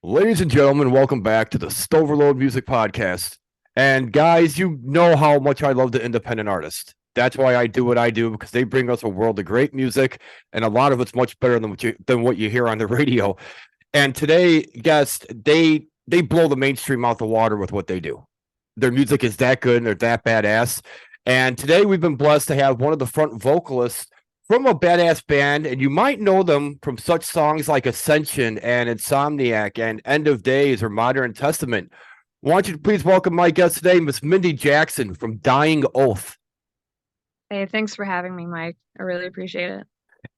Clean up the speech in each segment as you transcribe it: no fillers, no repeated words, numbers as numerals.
Ladies and gentlemen, welcome back to the Stoverload Music Podcast. And guys, you know how much I love the independent artist. That's why I do what I do, because they bring us a world of great music, and a lot of it's much better than what you hear on the radio. And today, guests, they blow the mainstream out the water with what they do. Their music is that good and they're that badass. And today we've been blessed to have one of the front vocalists from a badass band, and you might know them from such songs like Ascension and Insomniac and End of Days or Modern Testament. I want you to please welcome my guest today, Miss Mindy Jackson from Dying Oath. Hey, thanks for having me, Mike. I really appreciate it.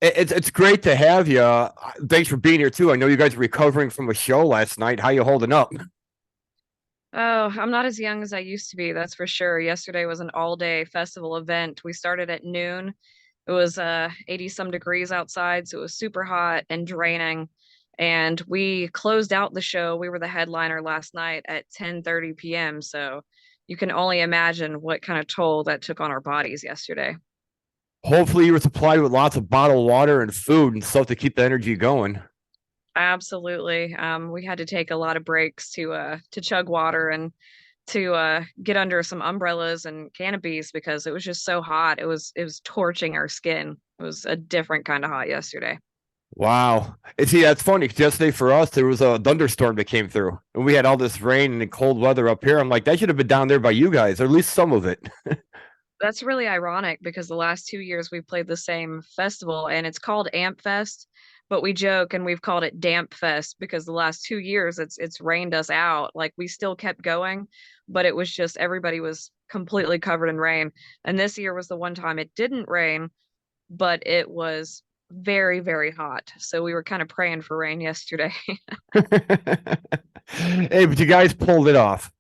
It's great to have you. Thanks for being here too. I know you guys are recovering from a show last night. How you holding up? Oh, I'm not as young as I used to be, that's for sure. Yesterday was an all-day festival event. We started at noon. It was 80 some degrees outside, so it was super hot and draining. And we closed out the show. We were the headliner last night at 10:30 p.m. So you can only imagine what kind of toll that took on our bodies yesterday. Hopefully, you were supplied with lots of bottled water and food and stuff to keep the energy going. Absolutely. We had to take a lot of breaks to chug water and to get under some umbrellas and canopies because it was just so hot. It was torching our skin. It was a different kind of hot yesterday. Wow. And see, that's funny because yesterday for us, there was a thunderstorm that came through and we had all this rain and cold weather up here. I'm like, that should have been down there by you guys, or at least some of it. That's really ironic because the last 2 years we've played the same festival and it's called Amp Fest, but we joke and we've called it Damp Fest because the last 2 years it's rained us out. Like we still kept going, but it was just everybody was completely covered in rain. And this year was the one time it didn't rain, but it was very, very hot. So we were kind of praying for rain yesterday. Hey, but you guys pulled it off.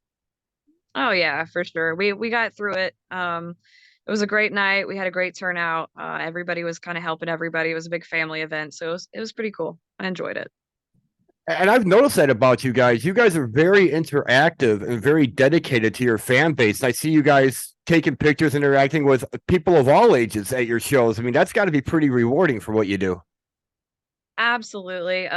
Oh yeah, for sure. We got through it. It was a great night. We had a great turnout. Everybody was kind of helping everybody. It was a big family event, so it was pretty cool. I enjoyed it. And I've noticed that about you guys. You guys are very interactive and very dedicated to your fan base. I see you guys taking pictures, interacting with people of all ages at your shows. I mean, that's got to be pretty rewarding for what you do. Absolutely.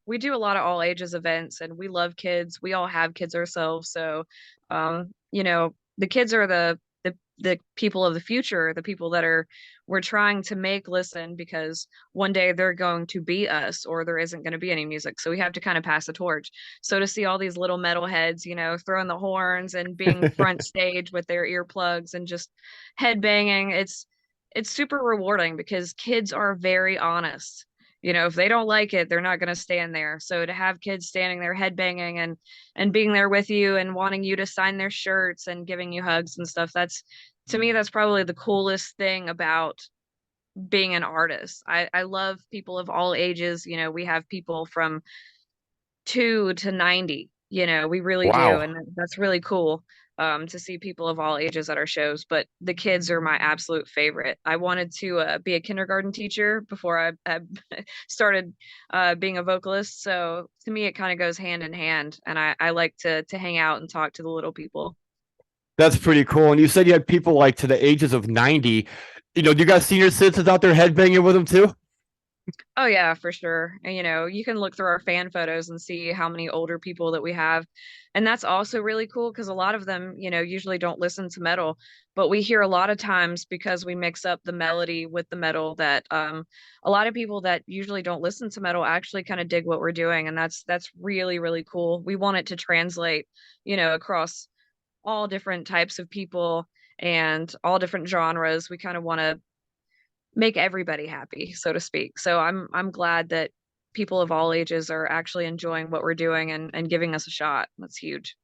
We do a lot of all ages events and we love kids. We all have kids ourselves. So, the kids are the people of the future, the people that are we're trying to make listen because one day they're going to be us or there isn't going to be any music. So we have to kind of pass the torch. So to see all these little metalheads, throwing the horns and being front stage with their earplugs and just head banging, it's super rewarding because kids are very honest. If they don't like it, they're not going to stand there. So to have kids standing there headbanging and being there with you and wanting you to sign their shirts and giving you hugs and stuff, that's to me that's probably the coolest thing about being an artist. I love people of all ages. We have people from 2 to 90. We really do, Wow. and that's really cool to see people of all ages at our shows. But the kids are my absolute favorite. I wanted to be a kindergarten teacher before I started being a vocalist, so to me it kind of goes hand in hand, and I like to hang out and talk to the little people. That's pretty cool. And you said you had people like to the ages of 90. Do you got senior citizens out there headbanging with them too? Oh yeah, for sure. And you can look through our fan photos and see how many older people that we have. And that's also really cool because a lot of them, usually don't listen to metal, but we hear a lot of times because we mix up the melody with the metal that a lot of people that usually don't listen to metal actually kind of dig what we're doing and that's really really cool. We want it to translate, across all different types of people and all different genres. We kind of want to make everybody happy, so to speak. So I'm glad that people of all ages are actually enjoying what we're doing and giving us a shot. That's huge.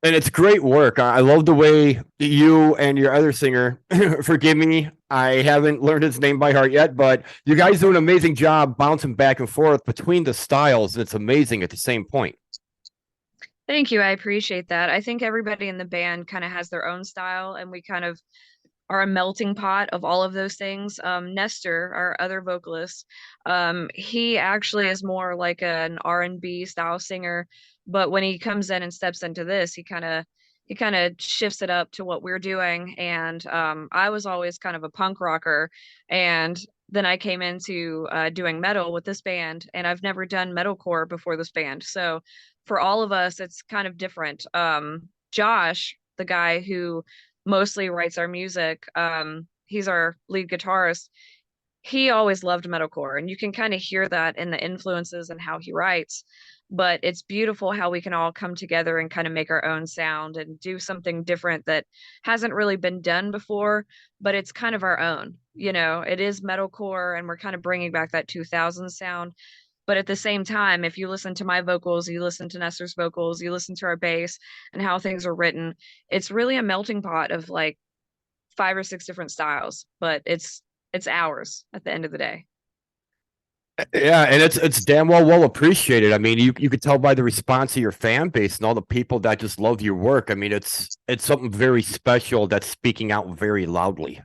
And it's great work. I love the way you and your other singer, forgive me, I haven't learned his name by heart yet, but you guys do an amazing job bouncing back and forth between the styles. It's amazing at the same point. Thank you. I appreciate that. I think everybody in the band kind of has their own style and we kind of are a melting pot of all of those things. Nestor, our other vocalist, he actually is more like an R&B style singer, but when he comes in and steps into this, he kind of shifts it up to what we're doing. And I was always kind of a punk rocker, and then I came into doing metal with this band, and I've never done metalcore before this band. So for all of us, it's kind of different. Josh, the guy who mostly writes our music, he's our lead guitarist. He always loved metalcore, and you can kind of hear that in the influences and how he writes. But it's beautiful how we can all come together and kind of make our own sound and do something different that hasn't really been done before, but it's kind of our own. It is metalcore, and we're kind of bringing back that 2000s sound. But at the same time, if you listen to my vocals, you listen to Nestor's vocals, you listen to our bass and how things are written, it's really a melting pot of like 5 or 6 different styles, but it's ours at the end of the day. Yeah, and it's damn well appreciated. I mean, you could tell by the response of your fan base and all the people that just love your work. I mean, it's something very special that's speaking out very loudly.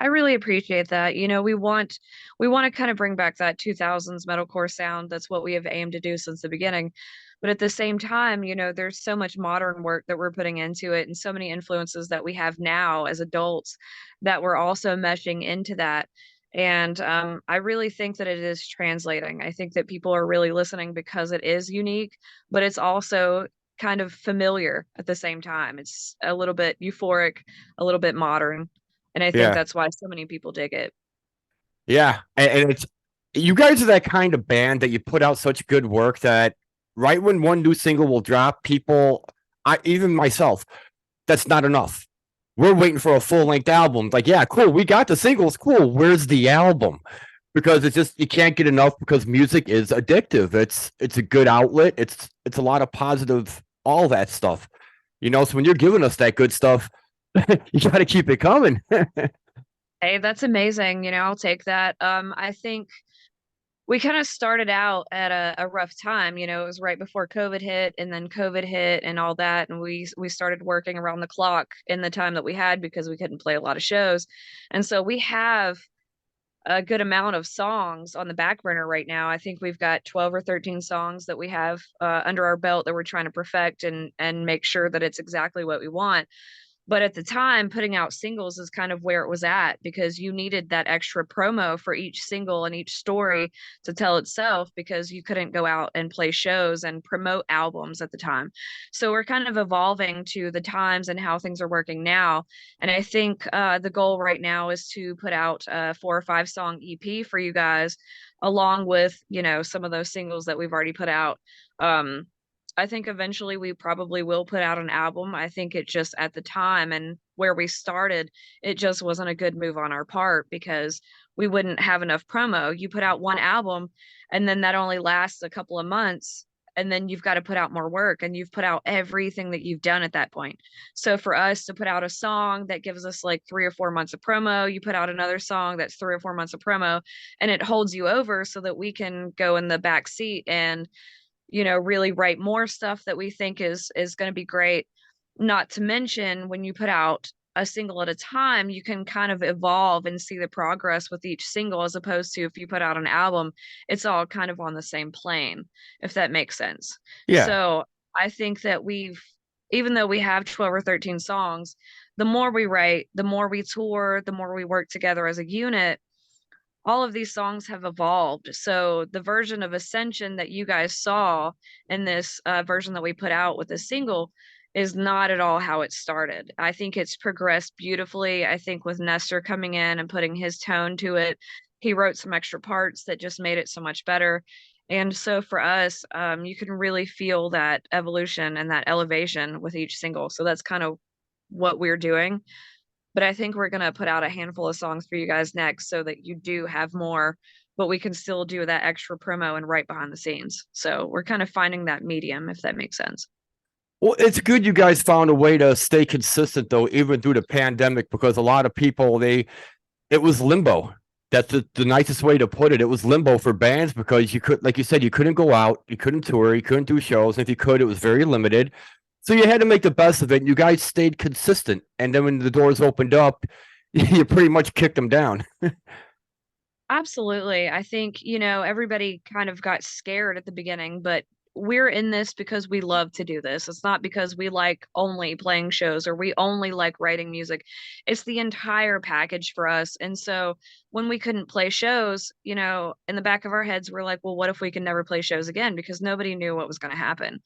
I really appreciate that. We want to kind of bring back that 2000s metalcore sound. That's what we have aimed to do since the beginning. But at the same time, there's so much modern work that we're putting into it and so many influences that we have now as adults that we're also meshing into that. And I really think that it is translating. I think that people are really listening because it is unique, but it's also kind of familiar at the same time. It's a little bit euphoric, a little bit modern. And I think Yeah, that's why so many people dig it. yeah, and it's you guys are that kind of band that you put out such good work that right when one new single will drop, people, I even myself, that's not enough. We're waiting for a full length album. Like, yeah, cool, we got the singles, cool. Where's the album? Because it's just you can't get enough because music is addictive. It's a good outlet. It's a lot of positive, all that stuff. So when you're giving us that good stuff, you got to keep it coming. Hey, that's amazing. I'll take that. I think we kind of started out at a rough time. It was right before COVID hit, and then COVID hit and all that. And we started working around the clock in the time that we had because we couldn't play a lot of shows. And so we have a good amount of songs on the back burner right now. I think we've got 12 or 13 songs that we have under our belt that we're trying to perfect and make sure that it's exactly what we want. But at the time, putting out singles is kind of where it was at because you needed that extra promo for each single and each story to tell itself because you couldn't go out and play shows and promote albums at the time. So we're kind of evolving to the times and how things are working now. And I think the goal right now is to put out a 4 or 5 song EP for you guys, along with, some of those singles that we've already put out. I think eventually we probably will put out an album. I think it just at the time and where we started, it just wasn't a good move on our part because we wouldn't have enough promo. You put out one album and then that only lasts a couple of months. And then you've got to put out more work and you've put out everything that you've done at that point. So for us to put out a song that gives us like 3 or 4 months of promo, you put out another song that's 3 or 4 months of promo and it holds you over so that we can go in the back seat and really write more stuff that we think is going to be great. Not to mention when you put out a single at a time, you can kind of evolve and see the progress with each single as opposed to if you put out an album, it's all kind of on the same plane, if that makes sense. Yeah. So I think that even though we have 12 or 13 songs, the more we write, the more we tour, the more we work together as a unit, all of these songs have evolved. So the version of Ascension that you guys saw in this version that we put out with the single is not at all how it started. I think it's progressed beautifully. I think with Nestor coming in and putting his tone to it, he wrote some extra parts that just made it so much better. And so for us, you can really feel that evolution and that elevation with each single. So that's kind of what we're doing, but I think we're gonna put out a handful of songs for you guys next so that you do have more, but we can still do that extra promo and right behind the scenes. So we're kind of finding that medium, if that makes sense. Well, it's good you guys found a way to stay consistent though, even through the pandemic, because a lot of people it was limbo. That's the nicest way to put it. It was limbo for bands because you could, like you said, you couldn't go out, you couldn't tour, you couldn't do shows. And if you could, it was very limited. So you had to make the best of it. And you guys stayed consistent. And then when the doors opened up, you pretty much kicked them down. Absolutely. I think, everybody kind of got scared at the beginning, but we're in this because we love to do this. It's not because we like only playing shows or we only like writing music. It's the entire package for us. And so when we couldn't play shows, in the back of our heads, we're like, well, what if we can never play shows again? Because nobody knew what was going to happen.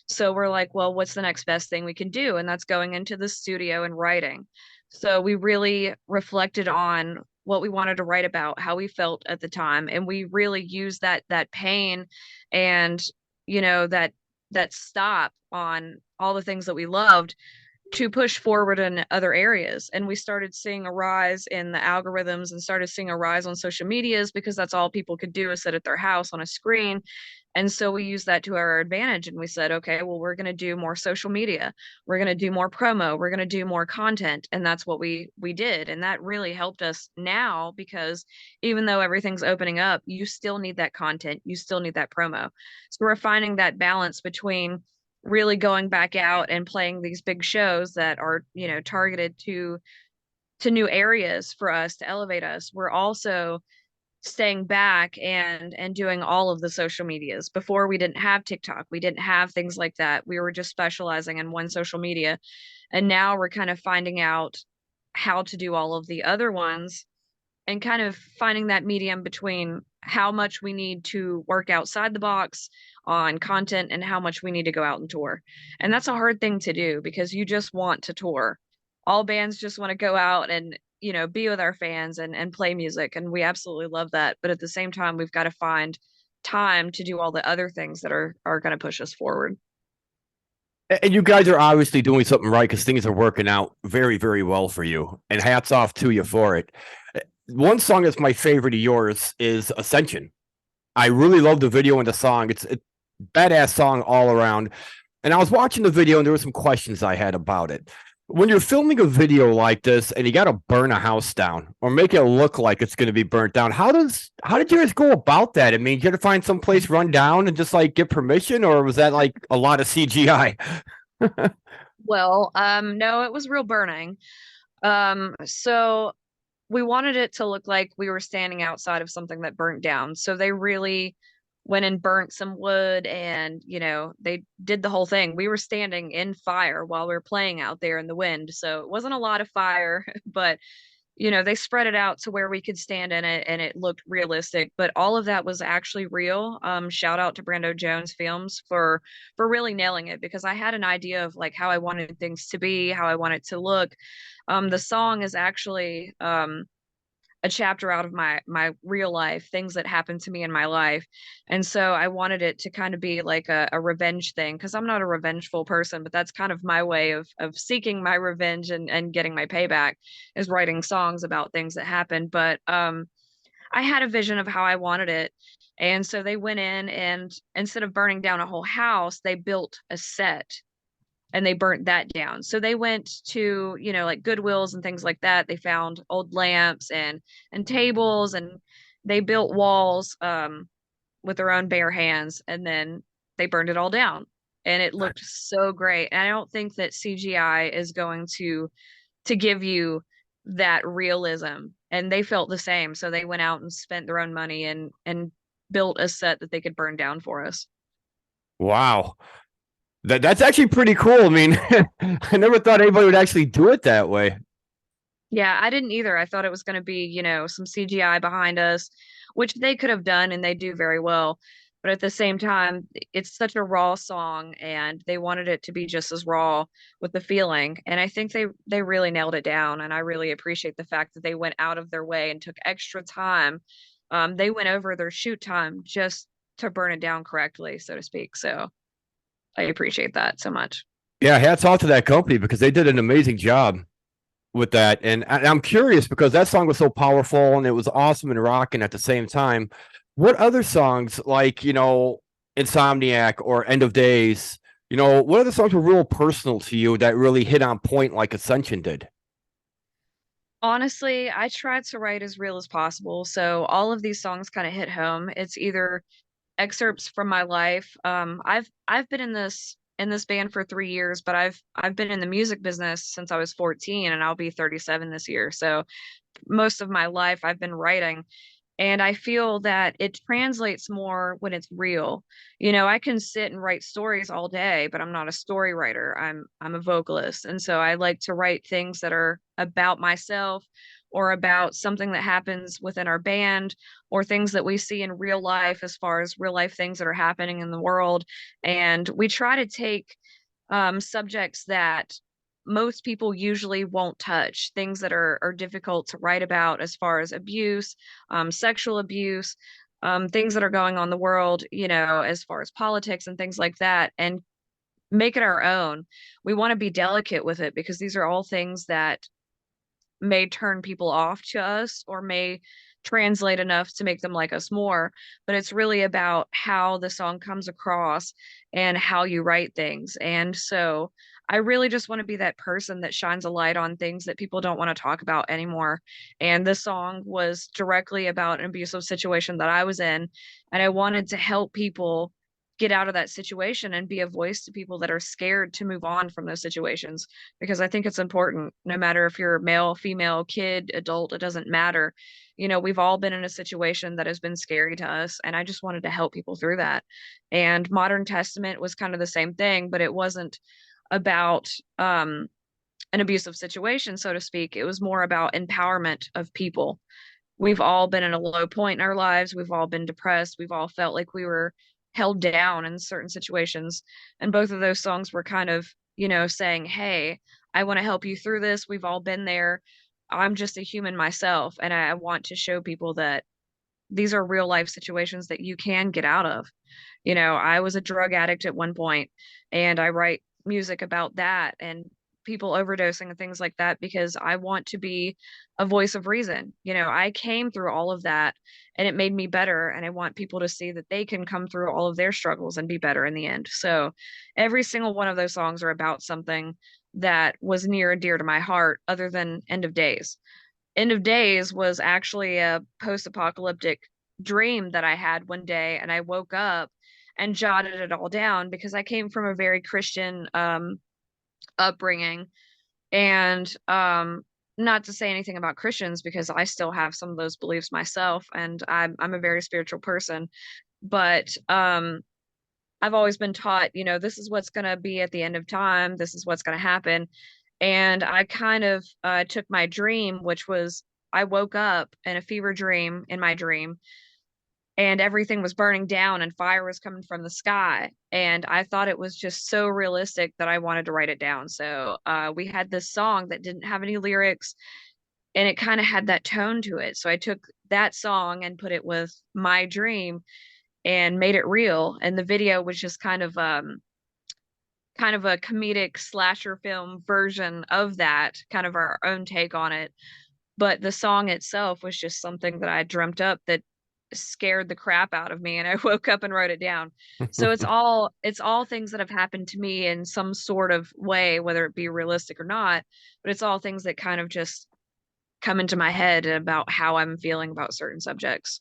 So we're like, well, what's the next best thing we can do? And that's going into the studio and writing. So we really reflected on what we wanted to write about, how we felt at the time, and we really used that pain and that stop on all the things that we loved to push forward in other areas. And we started seeing a rise in the algorithms and started seeing a rise on social medias because that's all people could do is sit at their house on a screen. And so we used that to our advantage. And we said, okay, well, we're going to do more social media. We're going to do more promo. We're going to do more content. And that's what we did. And that really helped us now because even though everything's opening up, you still need that content. You still need that promo. So we're finding that balance between really going back out and playing these big shows that are targeted to new areas for us to elevate us. We're also staying back and doing all of the social medias. Before, we didn't have TikTok, we didn't have things like that. We were just specializing in one social media, and now we're kind of finding out how to do all of the other ones and kind of finding that medium between how much we need to work outside the box on content and how much we need to go out and tour. And that's a hard thing to do because you just want to tour. All bands just want to go out and, be with our fans and play music. And we absolutely love that. But at the same time, we've got to find time to do all the other things that are going to push us forward. And you guys are obviously doing something right because things are working out very, very well for you. And hats off to you for it. One song that's my favorite of yours is Ascension. I really love the video and the song. It's a badass song all around. And I was watching the video and there were some questions I had about it. When you're filming a video like this and you got to burn a house down or make it look like it's going to be burnt down, how did you guys go about that? I mean, you had to find some place run down and just like get permission, or was that like a lot of CGI? Well, no, it was real burning. So we wanted it to look like we were standing outside of something that burnt down. So they really went and burnt some wood and, they did the whole thing. We were standing in fire while we were playing out there in the wind. So it wasn't a lot of fire, but they spread it out to where we could stand in it and it looked realistic. But all of that was actually real. Shout out to Brando Jones Films for really nailing it because I had an idea of like how I wanted things to be, how I wanted to look. The song is actually a chapter out of my real life, things that happened to me in my life. And so I wanted it to kind of be like a revenge thing because I'm not a revengeful person, but that's kind of my way of seeking my revenge and getting my payback is writing songs about things that happened. But I had a vision of how I wanted it. And so they went in and instead of burning down a whole house, they built a set and they burnt that down. So they went to, like Goodwills and things like that. They found old lamps and tables and they built walls with their own bare hands and then they burned it all down. And it looked so great. And I don't think that CGI is going to give you that realism. And they felt the same. So they went out and spent their own money and built a set that they could burn down for us. Wow. That's actually pretty cool. I mean, I never thought anybody would actually do it that way. Yeah, I didn't either. I thought it was going to be, some CGI behind us, which they could have done and they do very well. But at the same time, it's such a raw song and they wanted it to be just as raw with the feeling. And I think they really nailed it down. And I really appreciate the fact that they went out of their way and took extra time. They went over their shoot time just to burn it down correctly, so to speak. So I appreciate that so much. Yeah, hats off to that company because they did an amazing job with that. And I'm curious because that song was so powerful and it was awesome and rocking at the same time. What other songs like, Insomniac or End of Days, what other songs were real personal to you that really hit on point like Ascension did? Honestly, I tried to write as real as possible. So all of these songs kind of hit home. It's either excerpts from my life. I've been in this band for 3 years, but I've been in the music business since I was 14 and I'll be 37 this year. So most of my life I've been writing And I feel that it translates more when it's real. I can sit and write stories all day, but I'm not a story writer. I'm a vocalist. And so I like to write things that are about myself or about something that happens within our band or things that we see in real life as far as real life things that are happening in the world. And we try to take subjects that most people usually won't touch, things that are difficult to write about as far as abuse, sexual abuse, things that are going on in the world, as far as politics and things like that, and make it our own. We want to be delicate with it because these are all things that may turn people off to us or may translate enough to make them like us more, but it's really about how the song comes across and how you write things. And so I really just want to be that person that shines a light on things that people don't want to talk about anymore. And this song was directly about an abusive situation that I was in, and I wanted to help people get out of that situation and be a voice to people that are scared to move on from those situations, because I think it's important, no matter if you're male, female, kid, adult, it doesn't matter. We've all been in a situation that has been scary to us, and I just wanted to help people through that. And Modern Testament was kind of the same thing, but it wasn't about an abusive situation, so to speak. It was more about empowerment of people. We've all been in a low point in our lives. We've all been depressed. We've all felt like we were held down in certain situations. And both of those songs were kind of, saying, hey, I want to help you through this. We've all been there. I'm just a human myself. And I want to show people that these are real life situations that you can get out of. I was a drug addict at one point, and I write music about that and people overdosing and things like that because I want to be a voice of reason. I came through all of that and it made me better. And I want people to see that they can come through all of their struggles and be better in the end. So every single one of those songs are about something that was near and dear to my heart, other than End of Days. End of Days was actually a post-apocalyptic dream that I had one day, and I woke up and jotted it all down because I came from a very Christian upbringing. And not to say anything about Christians because I still have some of those beliefs myself, and I'm a very spiritual person. But I've always been taught, this is what's going to be at the end of time. This is what's going to happen. And I kind of took my dream, which was I woke up in a fever dream in my dream, and everything was burning down and fire was coming from the sky. And I thought it was just so realistic that I wanted to write it down. So we had this song that didn't have any lyrics, and it kind of had that tone to it. So I took that song and put it with my dream and made it real. And the video was just kind of a comedic slasher film version of that, kind of our own take on it. But the song itself was just something that I dreamt up that scared the crap out of me, and I woke up and wrote it down. So it's all things that have happened to me in some sort of way, whether it be realistic or not, but it's all things that kind of just come into my head about how I'm feeling about certain subjects.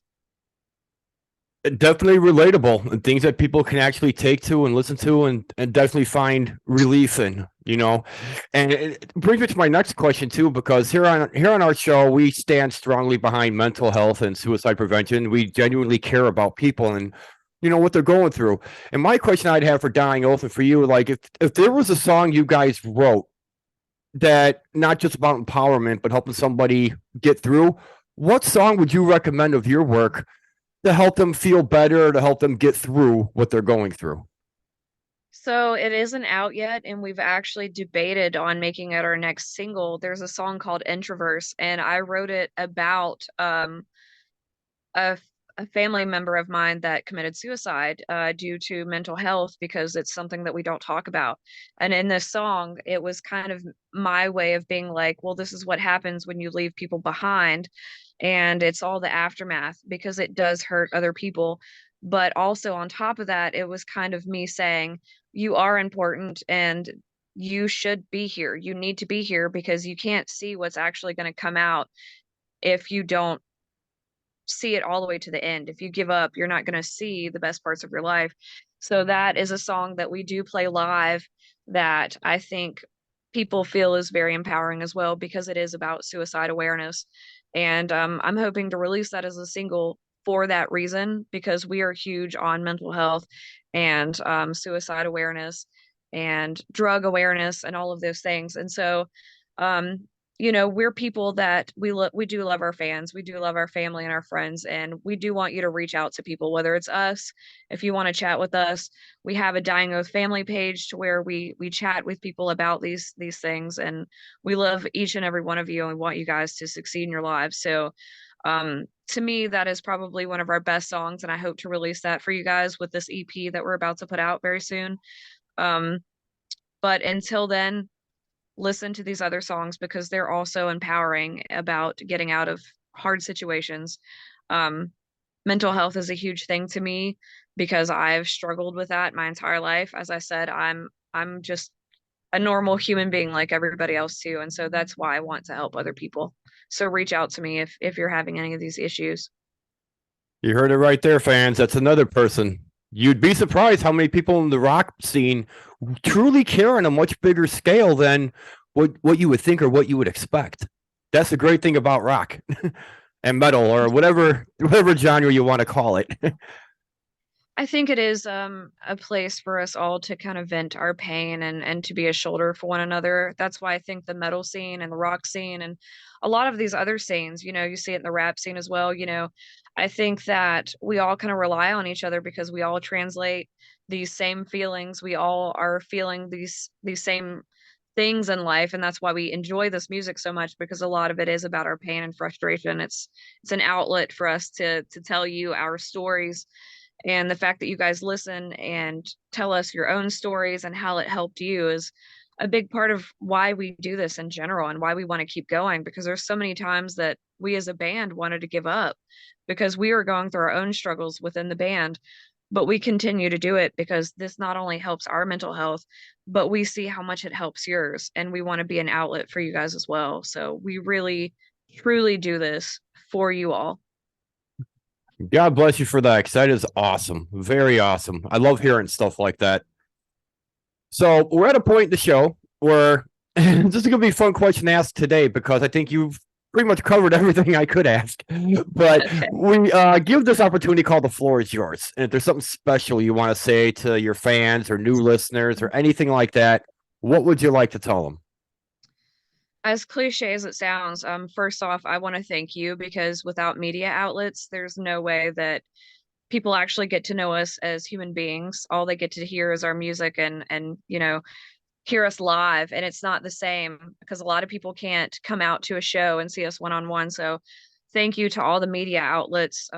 Definitely relatable and things that people can actually take to and listen to and definitely find relief in, And it brings me to my next question too, because here on our show, we stand strongly behind mental health and suicide prevention. We genuinely care about people and what they're going through. And my question I'd have for Dying Oath and for you, like if there was a song you guys wrote that not just about empowerment, but helping somebody get through, what song would you recommend of your work to help them feel better, to help them get through what they're going through? So it isn't out yet, and we've actually debated on making it our next single. There's a song called Introverse, and I wrote it about a, a family member of mine that committed suicide due to mental health, because it's something that we don't talk about. And in this song, it was kind of my way of being like, well, this is what happens when you leave people behind. And it's all the aftermath because it does hurt other people. But also on top of that, it was kind of me saying, you are important and you should be here. You need to be here because you can't see what's actually going to come out if you don't see it all the way to the end. If you give up, you're not going to see the best parts of your life. So that is a song that we do play live that I think people feel is very empowering as well, because it is about suicide awareness. And I'm hoping to release that as a single for that reason, because we are huge on mental health and suicide awareness and drug awareness and all of those things. And so, um, we're people that we do love our fans, we do love our family and our friends, and we do want you to reach out to people, whether it's us, if you want to chat with us. We have a Dying Oath family page to where we chat with people about these things, and we love each and every one of you, and we want you guys to succeed in your lives. So to me, that is probably one of our best songs, and I hope to release that for you guys with this EP that we're about to put out very soon. um but until then, listen to these other songs because they're also empowering about getting out of hard situations. Um, Mental health is a huge thing to me because I've struggled with that my entire life. As I said, I'm just a normal human being like everybody else too, and so that's why I want to help other people. So reach out to me if you're having any of these issues. You heard it right there, fans. That's another person. You'd be surprised how many people in the rock scene truly care on a much bigger scale than what you would think or what you would expect. That's the great thing about rock and metal or whatever genre you want to call it. I think it is a place for us all to kind of vent our pain and to be a shoulder for one another. That's why I think the metal scene and the rock scene and a lot of these other scenes, you see it in the rap scene as well, I think that we all kind of rely on each other because we all translate these same feelings. We all are feeling these same things in life, and that's why we enjoy this music so much, because a lot of it is about our pain and frustration. It's an outlet for us to tell you our stories, and the fact that you guys listen and tell us your own stories and how it helped you is a big part of why we do this in general and why we want to keep going, because there's so many times that we as a band wanted to give up because we were going through our own struggles within the band, but we continue to do it because this not only helps our mental health, but we see how much it helps yours, and we want to be an outlet for you guys as well. So we really truly do this for you all. God bless you for that, because that is awesome. Very awesome. I love hearing stuff like that. So we're at a point in the show where this is going to be a fun question to ask today because I think you've pretty much covered everything I could ask. But Okay. we give this opportunity called The Floor is Yours. And if there's something special you want to say to your fans or new listeners or anything like that, what would you like to tell them? As cliche as it sounds, first off, I want to thank you, because without media outlets, there's no way that people actually get to know us as human beings. All they get to hear is our music and hear us live, and it's not the same because a lot of people can't come out to a show and see us one on one. So thank you to all the media outlets,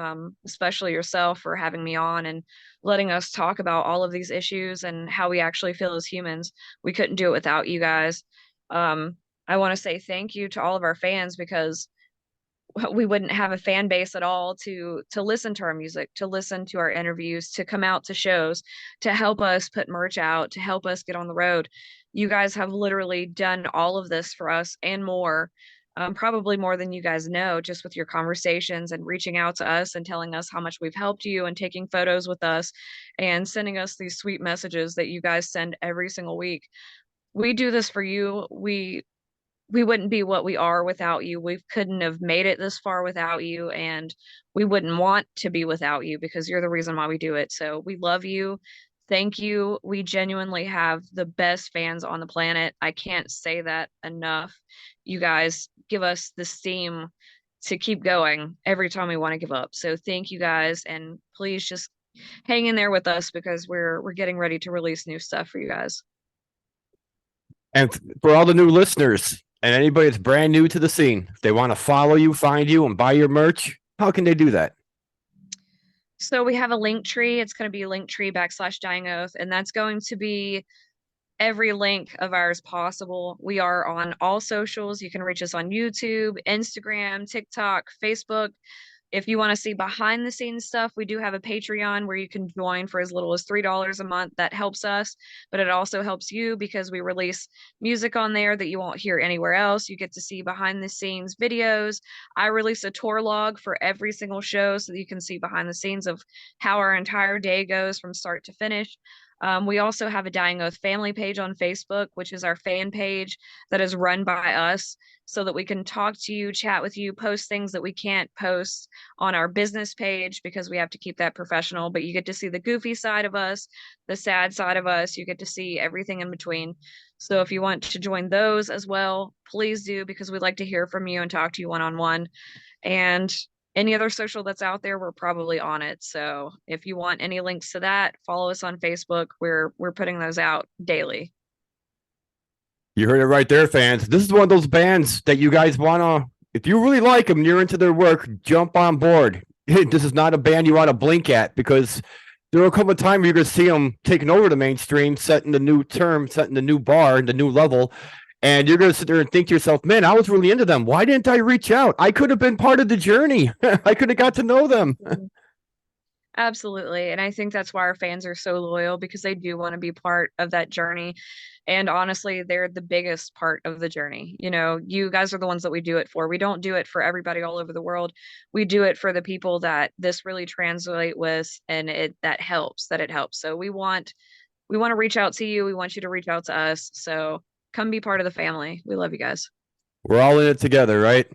especially yourself, for having me on and letting us talk about all of these issues and how we actually feel as humans. We couldn't do it without you guys. Um, I want to say thank you to all of our fans, because we wouldn't have a fan base at all to listen to our music, to listen to our interviews, to come out to shows, to help us put merch out, to help us get on the road. You guys have literally done all of this for us and more, probably more than you guys know, just with your conversations and reaching out to us and telling us how much we've helped you and taking photos with us and sending us these sweet messages that you guys send every single week. We do this for you. We wouldn't be what we are without you. We couldn't have made it this far without you, and we wouldn't want to be without you, because you're the reason why we do it. So we love you. Thank you. We genuinely have the best fans on the planet. I can't say that enough. You guys give us the steam to keep going every time we want to give up. So thank you guys, and please just hang in there with us because we're getting ready to release new stuff for you guys. And for all the new listeners and anybody that's brand new to the scene, if they want to follow you, find you, and buy your merch, how can they do that? So we have a link tree. It's going to be linktree/dying oath, and that's going to be every link of ours possible. We are on all socials. You can reach us on YouTube, Instagram, TikTok, Facebook. If you want to see behind the scenes stuff, we do have a Patreon where you can join for as little as $3 a month. That helps us, but it also helps you because we release music on there that you won't hear anywhere else. You get to see behind the scenes videos. I release a tour log for every single show so that you can see behind the scenes of how our entire day goes from start to finish. We also have a Dying Oath family page on Facebook, which is our fan page that is run by us so that we can talk to you, chat with you, post things that we can't post on our business page because we have to keep that professional. But you get to see the goofy side of us, the sad side of us. You get to see everything in between. So if you want to join those as well, please do, because we'd like to hear from you and talk to you one on one. And any other social that's out there, we're probably on it. So if you want any links to that, follow us on Facebook. We're putting those out daily. You heard it right there, fans. This is one of those bands that you guys want to, if you really like them, you're into their work, jump on board. This is not a band you want to blink at, because there will come a time where you're going to see them taking over the mainstream, setting the new term, setting the new bar, the new level. And you're going to sit there and think to yourself, man, I was really into them. Why didn't I reach out? I could have been part of the journey. I could have got to know them. Absolutely. And I think that's why our fans are so loyal, because they do want to be part of that journey. And honestly, they're the biggest part of the journey. You know, you guys are the ones that we do it for. We don't do it for everybody all over the world. We do it for the people that this really translate with, and it helps. So we want to reach out to you. We want you to reach out to us. So come be part of the family. We love you guys. We're all in it together, right?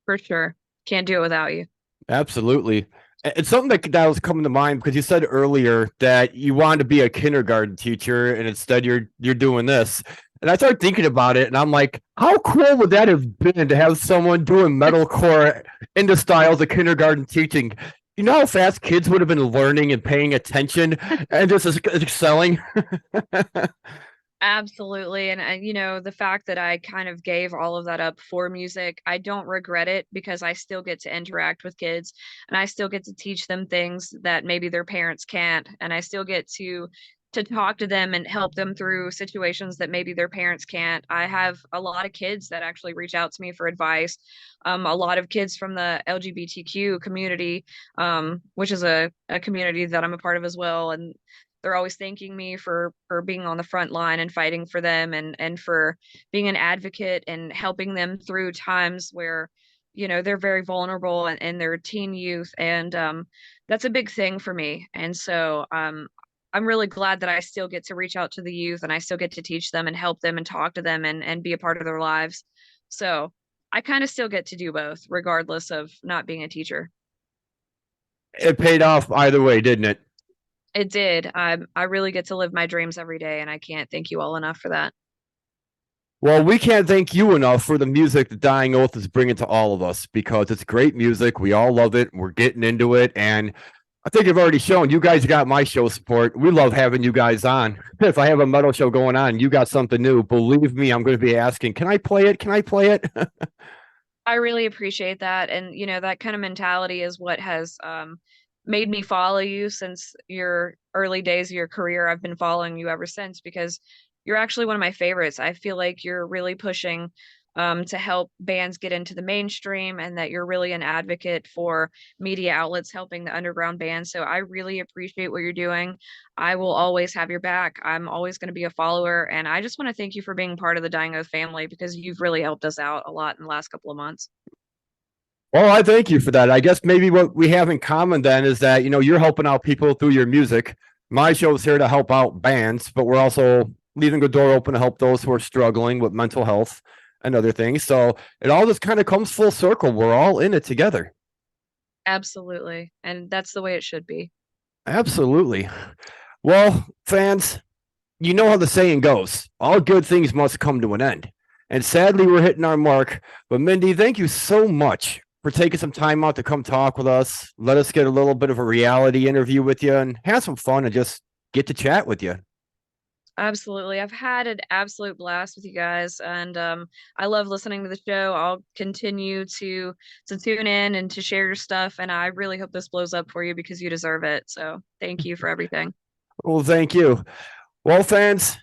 For sure. Can't do it without you. Absolutely. It's something that was coming to mind because you said earlier that you wanted to be a kindergarten teacher, and instead you're doing this. And I started thinking about it, and I'm like, how cool would that have been to have someone doing metalcore in the styles of kindergarten teaching? You know how fast kids would have been learning and paying attention and just excelling? Absolutely. And you know, the fact that I kind of gave all of that up for music, I don't regret it, because I still get to interact with kids and I still get to teach them things that maybe their parents can't. And I still get to talk to them and help them through situations that maybe their parents can't. I have a lot of kids that actually reach out to me for advice. A lot of kids from the LGBTQ community, which is a community that I'm a part of as well. And they're always thanking me for being on the front line and fighting for them, and for being an advocate and helping them through times where, you know, they're very vulnerable and they're teen youth. And that's a big thing for me. And so I'm really glad that I still get to reach out to the youth, and I still get to teach them and help them and talk to them and be a part of their lives. So I kind of still get to do both, regardless of not being a teacher. It paid off either way, didn't it? It did. I really get to live my dreams every day, and I can't thank you all enough for that. Well, we can't thank you enough for the music that Dying Oath is bringing to all of us, because it's great music. We all love it. We're getting into it. And I think I've already shown you guys got my show support. We love having you guys on. If I have a metal show going on, you got something new, believe me, I'm going to be asking, can I play it? Can I play it? I really appreciate that. And, you know, that kind of mentality is what has made me follow you since your early days of your career. I've been following you ever since, because you're actually one of my favorites. I feel like you're really pushing to help bands get into the mainstream, and that you're really an advocate for media outlets helping the underground bands. So I really appreciate what you're doing. I will always have your back. I'm always going to be a follower. And I just want to thank you for being part of the Dying Oath family, because you've really helped us out a lot in the last couple of months. Well, I thank you for that. I guess maybe what we have in common then is that, you know, you're helping out people through your music. My show is here to help out bands, but we're also leaving the door open to help those who are struggling with mental health and other things. So it all just kind of comes full circle. We're all in it together. Absolutely. And that's the way it should be. Absolutely. Well, fans, you know how the saying goes, all good things must come to an end. And sadly, we're hitting our mark. But Mindy, thank you so much for taking some time out to come talk with us. Let us get a little bit of a reality interview with you and have some fun and just get to chat with you. Absolutely. I've had an absolute blast with you guys, and I love listening to the show. I'll continue to tune in and to share your stuff, and I really hope this blows up for you, because you deserve it. So thank you for everything. Well, thank you. Well, fans,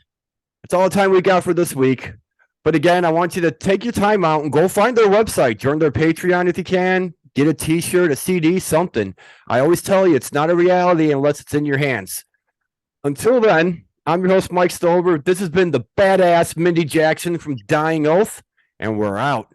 that's all the time we got for this week. But again, I want you to take your time out and go find their website, join their Patreon if you can, get a t-shirt, a CD, something. I always tell you, it's not a reality unless it's in your hands. Until then, I'm your host, Mike Stover. This has been the badass Mindy Jackson from Dying Oath, and we're out.